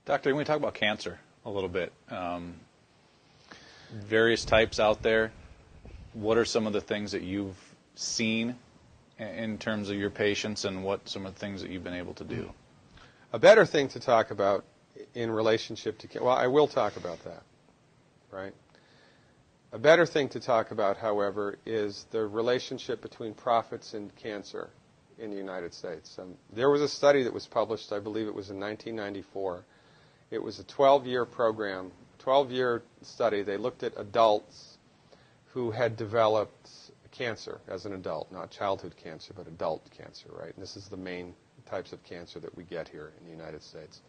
Doctor, can we talk about cancer a little bit? Various types out there. What are some of the things that you've seen in terms of your patients, and what some of the things that you've been able to do? A better thing to talk about in relationship to, well, I will talk about that, right? A better thing to talk about, however, is the relationship between profits and cancer in the United States. There was a study that was published, I believe it was in 1994. It was a 12-year program, 12-year study. They looked at adults who had developed cancer as an adult, not childhood cancer, but adult cancer, right? And this is the main types of cancer that we get here in the United States.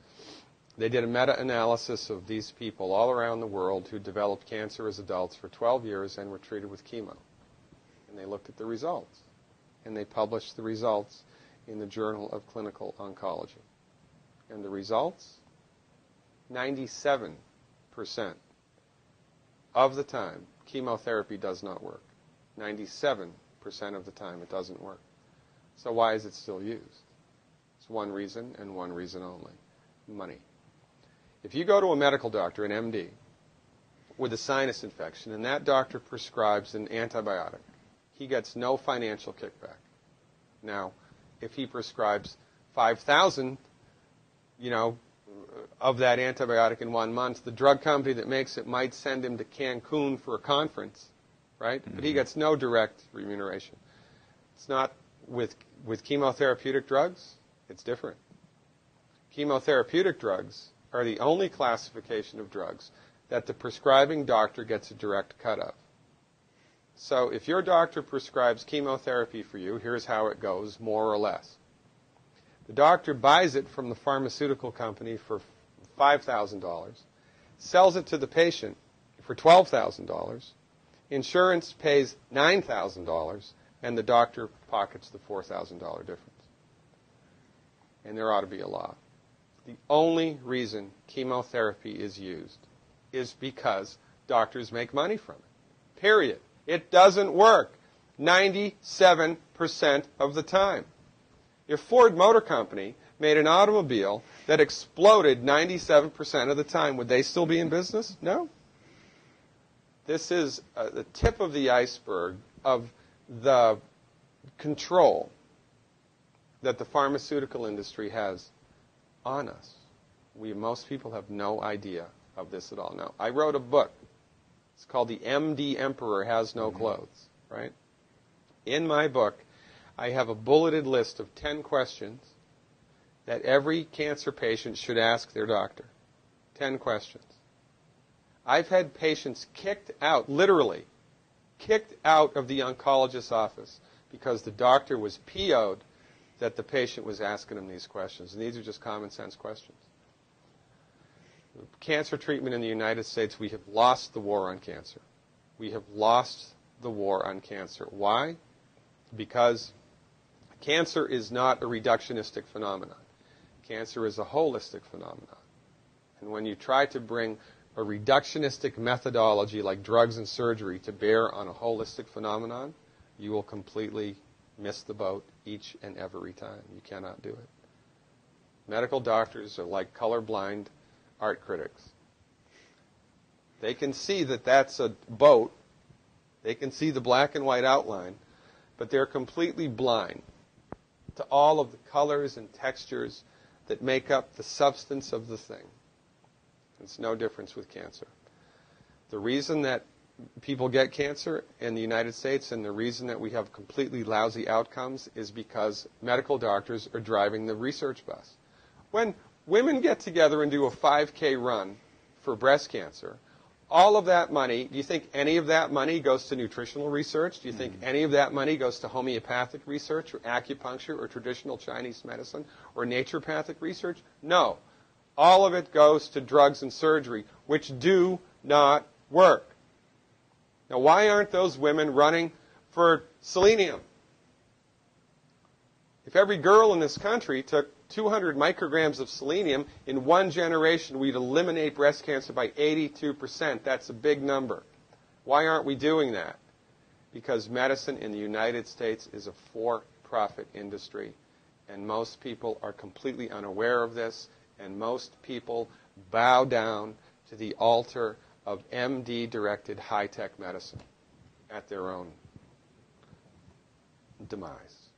They did a meta-analysis of these people all around the world who developed cancer as adults for 12 years and were treated with chemo. And they looked at the results. And they published the results in the Journal of Clinical Oncology. And the results? 97% of the time, chemotherapy does not work. 97% of the time, it doesn't work. So why is it still used? It's one reason, and one reason only: money. If you go to a medical doctor, an MD, with a sinus infection, and that doctor prescribes an antibiotic, he gets no financial kickback. Now, if he prescribes 5,000, of that antibiotic in 1 month, the drug company that makes it might send him to Cancun for a conference, right? Mm-hmm. But he gets no direct remuneration. It's not with chemotherapeutic drugs. It's different. Chemotherapeutic drugs are the only classification of drugs that the prescribing doctor gets a direct cut of. So if your doctor prescribes chemotherapy for you, here's how it goes, more or less. The doctor buys it from the pharmaceutical company for $5,000, sells it to the patient for $12,000, insurance pays $9,000, and the doctor pockets the $4,000 difference. And there ought to be a law. The only reason chemotherapy is used is because doctors make money from it. Period. It doesn't work 97% of the time. If Ford Motor Company made an automobile that exploded 97% of the time, would they still be in business? No. This is the tip of the iceberg of the control that the pharmaceutical industry has on us. Most people have no idea of this at all. Now, I wrote a book. It's called The MD Emperor Has No Clothes, right? In my book, I have a bulleted list of 10 questions that every cancer patient should ask their doctor. 10 questions. I've had patients kicked out, literally, kicked out of the oncologist's office because the doctor was PO'd that the patient was asking him these questions. And these are just common sense questions. Cancer treatment in the United States, we have lost the war on cancer. We have lost the war on cancer. Why? Because cancer is not a reductionistic phenomenon. Cancer is a holistic phenomenon. And when you try to bring a reductionistic methodology like drugs and surgery to bear on a holistic phenomenon, you will completely miss the boat each and every time. You cannot do it. Medical doctors are like colorblind art critics. They can see that that's a boat. They can see the black and white outline, but they're completely blind to all of the colors and textures that make up the substance of the thing. It's no difference with cancer. The reason that people get cancer in the United States and the reason that we have completely lousy outcomes is because medical doctors are driving the research bus. When women get together and do a 5K run for breast cancer, all of that money, do you think any of that money goes to nutritional research? Do you think any of that money goes to homeopathic research or acupuncture or traditional Chinese medicine or naturopathic research? No. All of it goes to drugs and surgery, which do not work. Now, why aren't those women running for selenium? If every girl in this country took 200 micrograms of selenium, in one generation we'd eliminate breast cancer by 82%. That's a big number. Why aren't we doing that? Because medicine in the United States is a for-profit industry, and most people are completely unaware of this, And most people bow down to the altar of MD-directed high-tech medicine at their own demise.